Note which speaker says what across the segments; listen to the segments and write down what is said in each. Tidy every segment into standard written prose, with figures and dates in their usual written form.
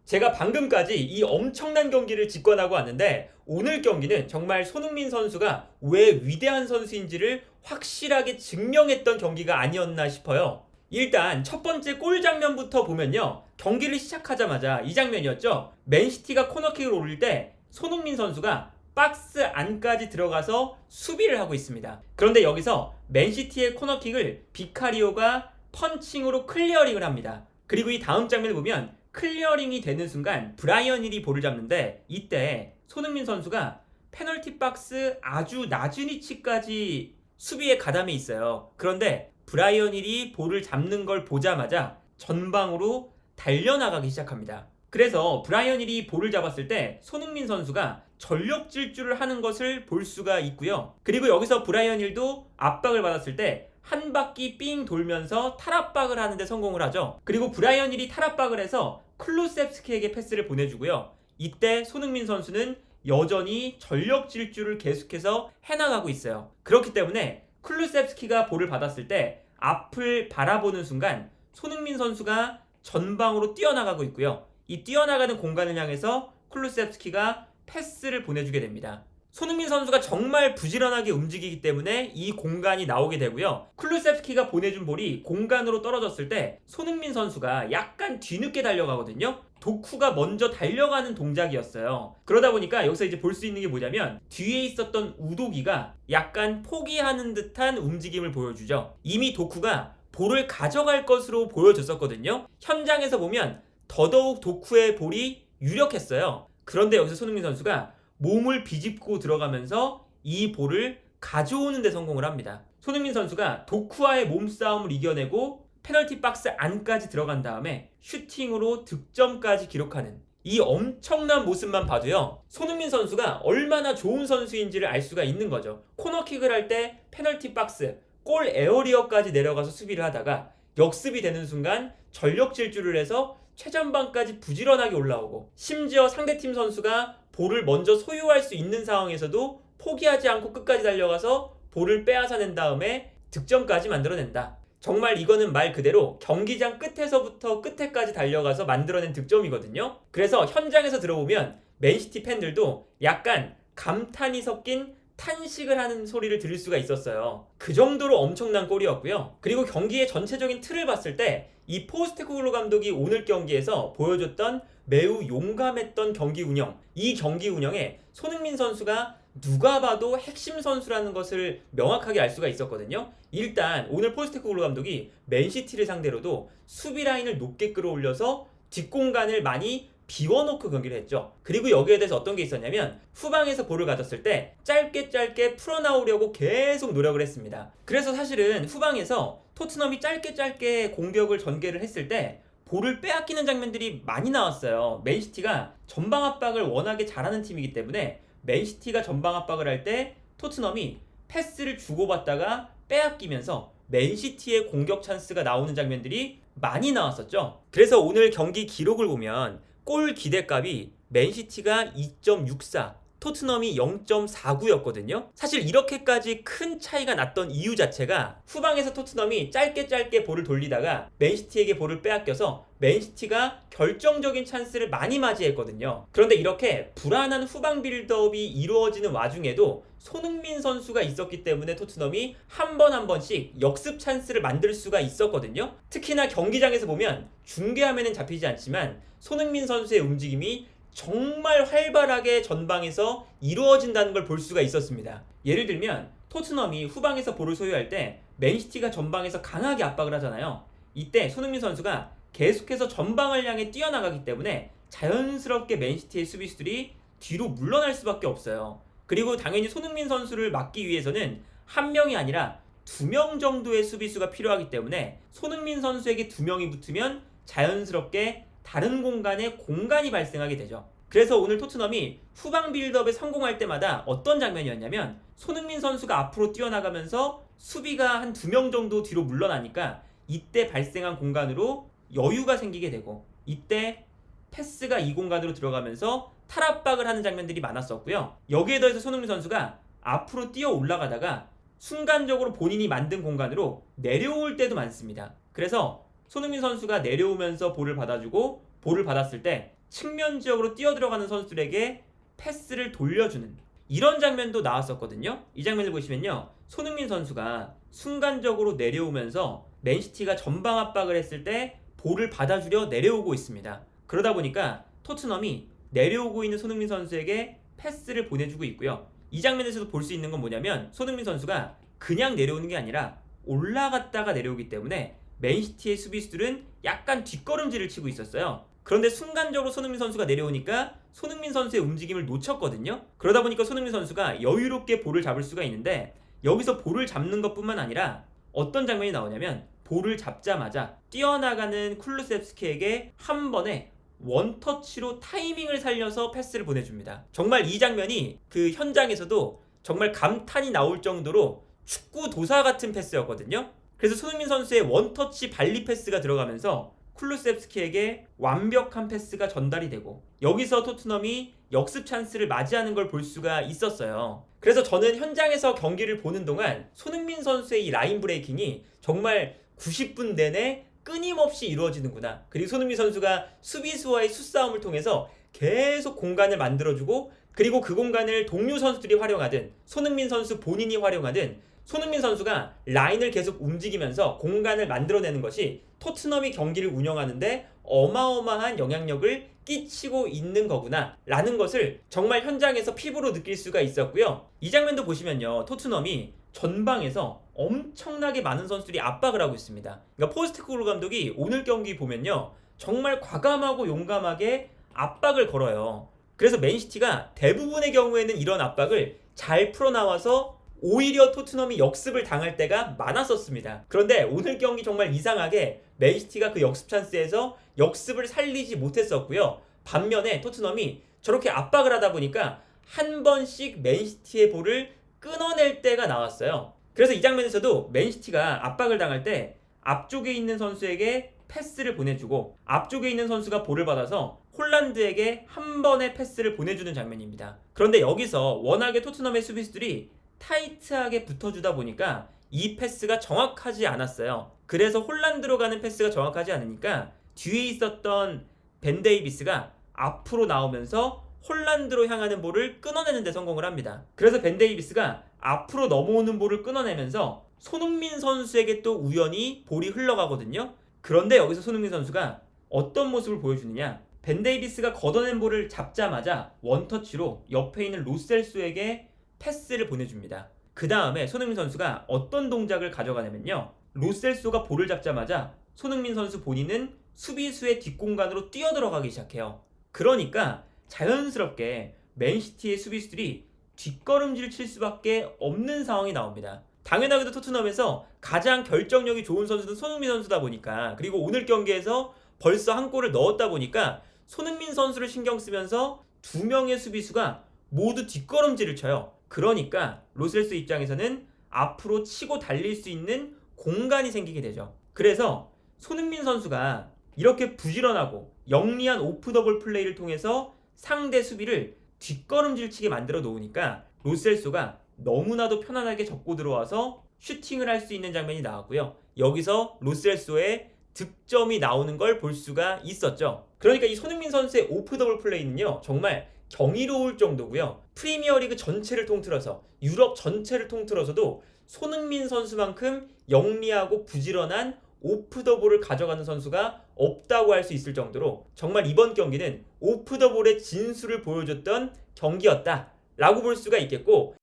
Speaker 1: 제가 방금까지 이 엄청난 경기를 직관하고 왔는데 오늘 경기는 정말 손흥민 선수가 왜 위대한 선수인지를 확실하게 증명했던 경기가 아니었나 싶어요. 일단 첫 번째 골 장면부터 보면요. 경기를 시작하자마자 이 장면이었죠. 맨시티가 코너킥을 올릴 때 손흥민 선수가 박스 안까지 들어가서 수비를 하고 있습니다. 그런데 여기서 맨시티의 코너킥을 비카리오가 펀칭으로 클리어링을 합니다. 그리고 이 다음 장면을 보면 클리어링이 되는 순간 브라이언 힐이 볼을 잡는데 이때 손흥민 선수가 페널티 박스 아주 낮은 위치까지 수비에 가담해 있어요. 그런데 브라이언 힐이 볼을 잡는 걸 보자마자 전방으로 달려나가기 시작합니다. 그래서 브라이언 힐이 볼을 잡았을 때 손흥민 선수가 전력 질주를 하는 것을 볼 수가 있고요. 그리고 여기서 브라이언 힐도 압박을 받았을 때 한 바퀴 삥 돌면서 탈압박을 하는데 성공을 하죠. 그리고 브라이언 힐이 탈압박을 해서 클루셉스키에게 패스를 보내주고요. 이때 손흥민 선수는 여전히 전력 질주를 계속해서 해나가고 있어요. 그렇기 때문에 클루셉스키가 볼을 받았을 때 앞을 바라보는 순간 손흥민 선수가 전방으로 뛰어나가고 있고요. 이 뛰어나가는 공간을 향해서 클루셉스키가 패스를 보내주게 됩니다. 손흥민 선수가 정말 부지런하게 움직이기 때문에 이 공간이 나오게 되고요. 클루셉스키가 보내준 볼이 공간으로 떨어졌을 때 손흥민 선수가 약간 뒤늦게 달려가거든요. 도쿠가 먼저 달려가는 동작이었어요. 그러다 보니까 여기서 이제 볼 수 있는 게 뭐냐면 뒤에 있었던 우도기가 약간 포기하는 듯한 움직임을 보여주죠. 이미 도쿠가 볼을 가져갈 것으로 보여졌었거든요. 현장에서 보면 더더욱 도쿠의 볼이 유력했어요. 그런데 여기서 손흥민 선수가 몸을 비집고 들어가면서 이 볼을 가져오는 데 성공을 합니다. 손흥민 선수가 도쿠와의 몸싸움을 이겨내고 페널티 박스 안까지 들어간 다음에 슈팅으로 득점까지 기록하는 이 엄청난 모습만 봐도요. 손흥민 선수가 얼마나 좋은 선수인지를 알 수가 있는 거죠. 코너킥을 할 때 페널티 박스, 골 에어리어까지 내려가서 수비를 하다가 역습이 되는 순간 전력 질주를 해서 최전방까지 부지런하게 올라오고 심지어 상대팀 선수가 볼을 먼저 소유할 수 있는 상황에서도 포기하지 않고 끝까지 달려가서 볼을 빼앗아낸 다음에 득점까지 만들어낸다. 정말 이거는 말 그대로 경기장 끝에서부터 끝에까지 달려가서 만들어낸 득점이거든요. 그래서 현장에서 들어보면 맨시티 팬들도 약간 감탄이 섞인 탄식을 하는 소리를 들을 수가 있었어요. 그 정도로 엄청난 골이었고요. 그리고 경기의 전체적인 틀을 봤을 때 이 포스테코글루 감독이 오늘 경기에서 보여줬던 매우 용감했던 경기 운영, 이 경기 운영에 손흥민 선수가 누가 봐도 핵심 선수라는 것을 명확하게 알 수가 있었거든요. 일단 오늘 포스테코글루 감독이 맨시티를 상대로도 수비 라인을 높게 끌어올려서 뒷공간을 많이 비워놓고 경기를 했죠. 그리고 여기에 대해서 어떤 게 있었냐면 후방에서 볼을 가졌을 때 짧게 풀어나오려고 계속 노력을 했습니다. 그래서 사실은 후방에서 토트넘이 짧게 공격을 전개를 했을 때 볼을 빼앗기는 장면들이 많이 나왔어요. 맨시티가 전방 압박을 워낙에 잘하는 팀이기 때문에 맨시티가 전방 압박을 할 때 토트넘이 패스를 주고받다가 빼앗기면서 맨시티의 공격 찬스가 나오는 장면들이 많이 나왔었죠. 그래서 오늘 경기 기록을 보면 골 기대값이 맨시티가 2.64, 토트넘이 0.49였거든요. 사실 이렇게까지 큰 차이가 났던 이유 자체가 후방에서 토트넘이 짧게 볼을 돌리다가 맨시티에게 볼을 빼앗겨서 맨시티가 결정적인 찬스를 많이 맞이했거든요. 그런데 이렇게 불안한 후방 빌드업이 이루어지는 와중에도 손흥민 선수가 있었기 때문에 토트넘이 한 번씩 역습 찬스를 만들 수가 있었거든요. 특히나 경기장에서 보면 중계화면은 잡히지 않지만 손흥민 선수의 움직임이 정말 활발하게 전방에서 이루어진다는 걸 볼 수가 있었습니다. 예를 들면 토트넘이 후방에서 볼을 소유할 때 맨시티가 전방에서 강하게 압박을 하잖아요. 이때 손흥민 선수가 계속해서 전방을 향해 뛰어나가기 때문에 자연스럽게 맨시티의 수비수들이 뒤로 물러날 수밖에 없어요. 그리고 당연히 손흥민 선수를 막기 위해서는 한 명이 아니라 두 명 정도의 수비수가 필요하기 때문에 손흥민 선수에게 두 명이 붙으면 자연스럽게 다른 공간에 공간이 발생하게 되죠. 그래서 오늘 토트넘이 후방 빌드업에 성공할 때마다 어떤 장면이었냐면 손흥민 선수가 앞으로 뛰어나가면서 수비가 한 두 명 정도 뒤로 물러나니까 이때 발생한 공간으로 여유가 생기게 되고 이때 패스가 이 공간으로 들어가면서 탈압박을 하는 장면들이 많았었고요. 여기에 더해서 손흥민 선수가 앞으로 뛰어 올라가다가 순간적으로 본인이 만든 공간으로 내려올 때도 많습니다. 그래서 손흥민 선수가 내려오면서 볼을 받아주고 볼을 받았을 때 측면 지역으로 뛰어들어가는 선수들에게 패스를 돌려주는 이런 장면도 나왔었거든요. 이 장면을 보시면요, 손흥민 선수가 순간적으로 내려오면서 맨시티가 전방 압박을 했을 때 볼을 받아주려 내려오고 있습니다. 그러다 보니까 토트넘이 내려오고 있는 손흥민 선수에게 패스를 보내주고 있고요. 이 장면에서도 볼 수 있는 건 뭐냐면, 손흥민 선수가 그냥 내려오는 게 아니라 올라갔다가 내려오기 때문에 맨시티의 수비수들은 약간 뒷걸음질을 치고 있었어요. 그런데 순간적으로 손흥민 선수가 내려오니까 손흥민 선수의 움직임을 놓쳤거든요. 그러다 보니까 손흥민 선수가 여유롭게 볼을 잡을 수가 있는데, 여기서 볼을 잡는 것뿐만 아니라 어떤 장면이 나오냐면, 볼을 잡자마자 뛰어나가는 쿨루셉스키에게 한 번에 원터치로 타이밍을 살려서 패스를 보내줍니다. 정말 이 장면이 그 현장에서도 정말 감탄이 나올 정도로 축구 도사 같은 패스였거든요. 그래서 손흥민 선수의 원터치 발리 패스가 들어가면서 쿨루셉스키에게 완벽한 패스가 전달이 되고, 여기서 토트넘이 역습 찬스를 맞이하는 걸 볼 수가 있었어요. 그래서 저는 현장에서 경기를 보는 동안 손흥민 선수의 이 라인 브레이킹이 정말 90분 내내 끊임없이 이루어지는구나. 그리고 손흥민 선수가 수비수와의 수싸움을 통해서 계속 공간을 만들어주고, 그리고 그 공간을 동료 선수들이 활용하든 손흥민 선수 본인이 활용하든 손흥민 선수가 라인을 계속 움직이면서 공간을 만들어내는 것이 토트넘이 경기를 운영하는데 어마어마한 영향력을 끼치고 있는 거구나 라는 것을 정말 현장에서 피부로 느낄 수가 있었고요. 이 장면도 보시면요, 토트넘이 전방에서 엄청나게 많은 선수들이 압박을 하고 있습니다. 그러니까 포스테코글루 감독이 오늘 경기 보면요, 정말 과감하고 용감하게 압박을 걸어요. 그래서 맨시티가 대부분의 경우에는 이런 압박을 잘 풀어나와서 오히려 토트넘이 역습을 당할 때가 많았었습니다. 그런데 오늘 경기 정말 이상하게 맨시티가 그 역습 찬스에서 역습을 살리지 못했었고요. 반면에 토트넘이 저렇게 압박을 하다 보니까 한 번씩 맨시티의 볼을 끊어낼 때가 나왔어요. 그래서 이 장면에서도 맨시티가 압박을 당할 때 앞쪽에 있는 선수에게 패스를 보내주고, 앞쪽에 있는 선수가 볼을 받아서 홀란드에게 한 번의 패스를 보내주는 장면입니다. 그런데 여기서 워낙에 토트넘의 수비수들이 타이트하게 붙어주다 보니까 이 패스가 정확하지 않았어요. 그래서 홀란드로 가는 패스가 정확하지 않으니까 뒤에 있었던 벤 데이비스가 앞으로 나오면서 홀란드로 향하는 볼을 끊어내는 데 성공을 합니다. 그래서 벤 데이비스가 앞으로 넘어오는 볼을 끊어내면서 손흥민 선수에게 또 우연히 볼이 흘러가거든요. 그런데 여기서 손흥민 선수가 어떤 모습을 보여주느냐, 벤 데이비스가 걷어낸 볼을 잡자마자 원터치로 옆에 있는 로셀소에게 패스를 보내줍니다. 그 다음에 손흥민 선수가 어떤 동작을 가져가냐면요, 로셀소가 볼을 잡자마자 손흥민 선수 본인은 수비수의 뒷공간으로 뛰어들어가기 시작해요. 그러니까 자연스럽게 맨시티의 수비수들이 뒷걸음질 칠 수밖에 없는 상황이 나옵니다. 당연하게도 토트넘에서 가장 결정력이 좋은 선수는 손흥민 선수다 보니까, 그리고 오늘 경기에서 벌써 한 골을 넣었다 보니까 손흥민 선수를 신경 쓰면서 두 명의 수비수가 모두 뒷걸음질을 쳐요. 그러니까 로셀소 입장에서는 앞으로 치고 달릴 수 있는 공간이 생기게 되죠. 그래서 손흥민 선수가 이렇게 부지런하고 영리한 오프 더블 플레이를 통해서 상대 수비를 뒷걸음질치게 만들어 놓으니까 로셀소가 너무나도 편안하게 접고 들어와서 슈팅을 할 수 있는 장면이 나왔고요. 여기서 로셀소의 득점이 나오는 걸 볼 수가 있었죠. 그러니까 이 손흥민 선수의 오프 더블 플레이는요, 정말 경이로울 정도고요. 프리미어리그 전체를 통틀어서, 유럽 전체를 통틀어서도 손흥민 선수만큼 영리하고 부지런한 오프 더볼을 가져가는 선수가 없다고 할 수 있을 정도로 정말 이번 경기는 오프 더볼의 진수를 보여줬던 경기였다 라고 볼 수가 있겠고,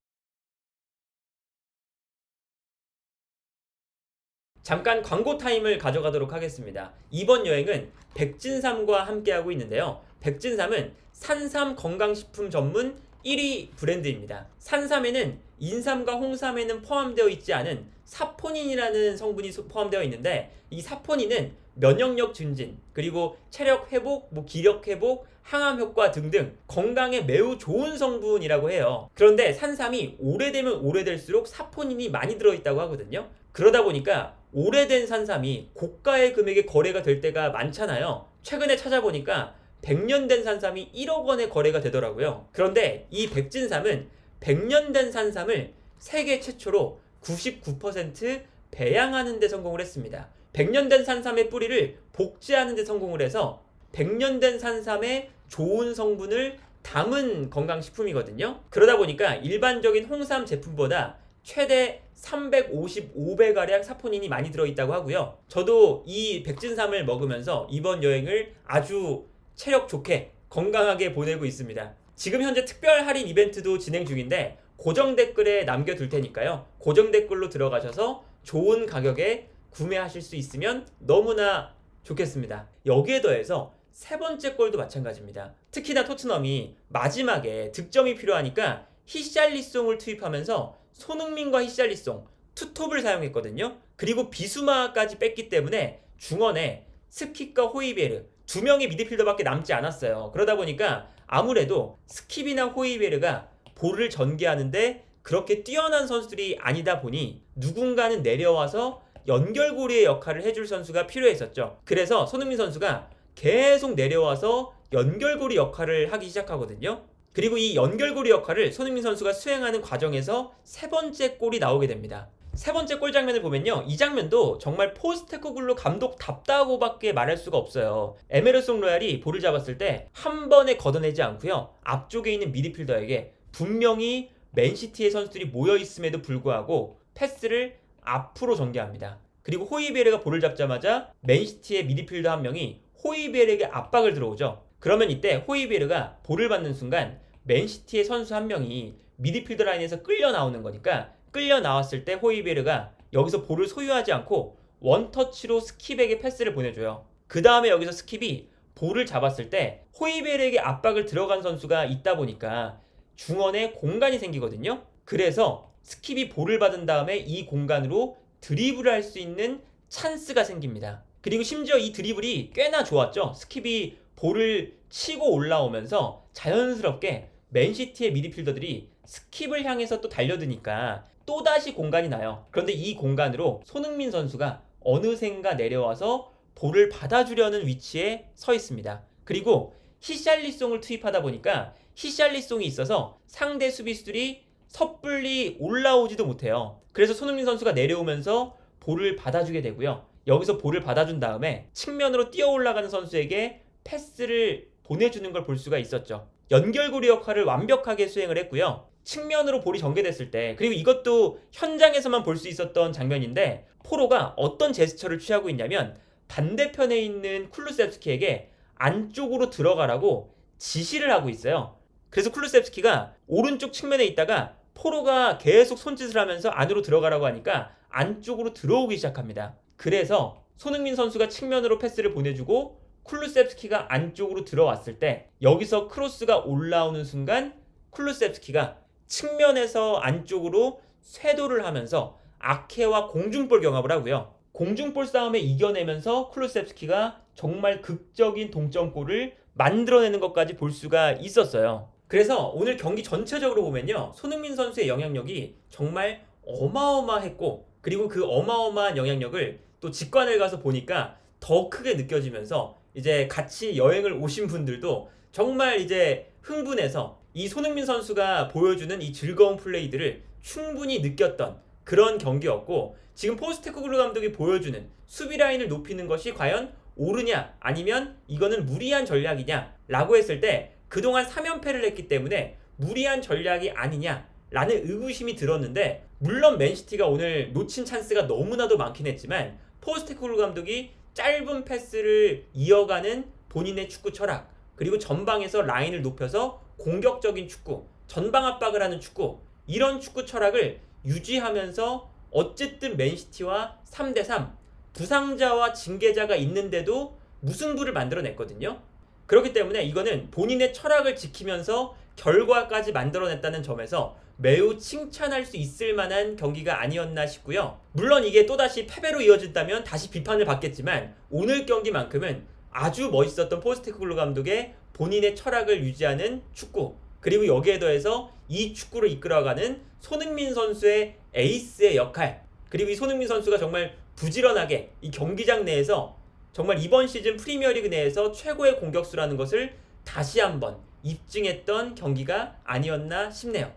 Speaker 1: 잠깐 광고 타임을 가져가도록 하겠습니다. 이번 여행은 백진삼과 함께하고 있는데요. 백진삼은 산삼 건강식품 전문 1위 브랜드입니다. 산삼에는 인삼과 홍삼에는 포함되어 있지 않은 사포닌이라는 성분이 포함되어 있는데, 이 사포닌은 면역력 증진, 그리고 체력 회복, 기력 회복, 항암 효과 등등 건강에 매우 좋은 성분이라고 해요. 그런데 산삼이 오래되면 오래될수록 사포닌이 많이 들어있다고 하거든요. 그러다 보니까 오래된 산삼이 고가의 금액에 거래가 될 때가 많잖아요. 최근에 찾아보니까 100년 된 산삼이 1억 원에 거래가 되더라고요. 그런데 이 백진삼은 100년 된 산삼을 세계 최초로 99% 배양하는 데 성공을 했습니다. 100년 된 산삼의 뿌리를 복제하는 데 성공을 해서 100년 된 산삼의 좋은 성분을 담은 건강식품이거든요. 그러다 보니까 일반적인 홍삼 제품보다 최대 355배가량 사포닌이 많이 들어있다고 하고요. 저도 이 백진삼을 먹으면서 이번 여행을 아주 체력 좋게 건강하게 보내고 있습니다. 지금 현재 특별 할인 이벤트도 진행 중인데 고정 댓글에 남겨둘 테니까요. 고정 댓글로 들어가셔서 좋은 가격에 구매하실 수 있으면 너무나 좋겠습니다. 여기에 더해서 세 번째 골도 마찬가지입니다. 특히나 토트넘이 마지막에 득점이 필요하니까 히샬리송을 투입하면서 손흥민과 히샬리송 투톱을 사용했거든요. 그리고 비수마까지 뺐기 때문에 중원에 스킵과 호이베르 두 명의 미드필더밖에 남지 않았어요. 그러다 보니까 아무래도 스킵이나 호이베르가 볼을 전개하는데 그렇게 뛰어난 선수들이 아니다 보니 누군가는 내려와서 연결고리의 역할을 해줄 선수가 필요했었죠. 그래서 손흥민 선수가 계속 내려와서 연결고리 역할을 하기 시작하거든요. 그리고 이 연결고리 역할을 손흥민 선수가 수행하는 과정에서 세 번째 골이 나오게 됩니다. 세 번째 골 장면을 보면요, 이 장면도 정말 포스테코글루 감독답다고밖에 말할 수가 없어요. 에메르송 로얄이 볼을 잡았을 때 한 번에 걷어내지 않고요, 앞쪽에 있는 미드필더에게 분명히 맨시티의 선수들이 모여있음에도 불구하고 패스를 앞으로 전개합니다. 그리고 호이베르가 볼을 잡자마자 맨시티의 미드필더 한 명이 호이베르에게 압박을 들어오죠. 그러면 이때 호이베르가 볼을 받는 순간 맨시티의 선수 한 명이 미드필더 라인에서 끌려 나오는 거니까, 끌려 나왔을 때 호이베르가 여기서 볼을 소유하지 않고 원터치로 스킵에게 패스를 보내줘요. 그 다음에 여기서 스킵이 볼을 잡았을 때 호이베르에게 압박을 들어간 선수가 있다 보니까 중원에 공간이 생기거든요. 그래서 스킵이 볼을 받은 다음에 이 공간으로 드리블을 할 수 있는 찬스가 생깁니다. 그리고 심지어 이 드리블이 꽤나 좋았죠. 스킵이 볼을 치고 올라오면서 자연스럽게 맨시티의 미드필더들이 스킵을 향해서 또 달려드니까 또다시 공간이 나요. 그런데 이 공간으로 손흥민 선수가 어느샌가 내려와서 볼을 받아주려는 위치에 서 있습니다. 그리고 히샬리송을 투입하다 보니까 히샬리송이 있어서 상대 수비수들이 섣불리 올라오지도 못해요. 그래서 손흥민 선수가 내려오면서 볼을 받아주게 되고요. 여기서 볼을 받아준 다음에 측면으로 뛰어 올라가는 선수에게 패스를 보내주는 걸 볼 수가 있었죠. 연결고리 역할을 완벽하게 수행을 했고요. 측면으로 볼이 전개됐을 때, 그리고 이것도 현장에서만 볼 수 있었던 장면인데, 포로가 어떤 제스처를 취하고 있냐면 반대편에 있는 쿨루셉스키에게 안쪽으로 들어가라고 지시를 하고 있어요. 그래서 쿨루셉스키가 오른쪽 측면에 있다가 포로가 계속 손짓을 하면서 안으로 들어가라고 하니까 안쪽으로 들어오기 시작합니다. 그래서 손흥민 선수가 측면으로 패스를 보내주고 쿨루셉스키가 안쪽으로 들어왔을 때 여기서 크로스가 올라오는 순간 쿨루셉스키가 측면에서 안쪽으로 쇄도를 하면서 아케와 공중볼 경합을 하고요. 공중볼 싸움에 이겨내면서 쿨루셉스키가 정말 극적인 동점골을 만들어내는 것까지 볼 수가 있었어요. 그래서 오늘 경기 전체적으로 보면요, 손흥민 선수의 영향력이 정말 어마어마했고, 그리고 그 어마어마한 영향력을 또 직관을 가서 보니까 더 크게 느껴지면서 이제 같이 여행을 오신 분들도 정말 이제 흥분해서 이 손흥민 선수가 보여주는 이 즐거운 플레이들을 충분히 느꼈던 그런 경기였고, 지금 포스테코글루 감독이 보여주는 수비 라인을 높이는 것이 과연 옳으냐 아니면 이거는 무리한 전략이냐 라고 했을 때 그동안 3연패를 했기 때문에 무리한 전략이 아니냐 라는 의구심이 들었는데, 물론 맨시티가 오늘 놓친 찬스가 너무나도 많긴 했지만 포스테코글루 감독이 짧은 패스를 이어가는 본인의 축구 철학, 그리고 전방에서 라인을 높여서 공격적인 축구, 전방 압박을 하는 축구, 이런 축구 철학을 유지하면서 어쨌든 맨시티와 3대3 부상자와 징계자가 있는데도 무승부를 만들어냈거든요. 그렇기 때문에 이거는 본인의 철학을 지키면서 결과까지 만들어냈다는 점에서 매우 칭찬할 수 있을 만한 경기가 아니었나 싶고요. 물론 이게 또다시 패배로 이어진다면 다시 비판을 받겠지만 오늘 경기만큼은 아주 멋있었던 포스테코글루 감독의 본인의 철학을 유지하는 축구, 그리고 여기에 더해서 이 축구를 이끌어가는 손흥민 선수의 에이스의 역할, 그리고 이 손흥민 선수가 정말 부지런하게 이 경기장 내에서 정말 이번 시즌 프리미어리그 내에서 최고의 공격수라는 것을 다시 한번 입증했던 경기가 아니었나 싶네요.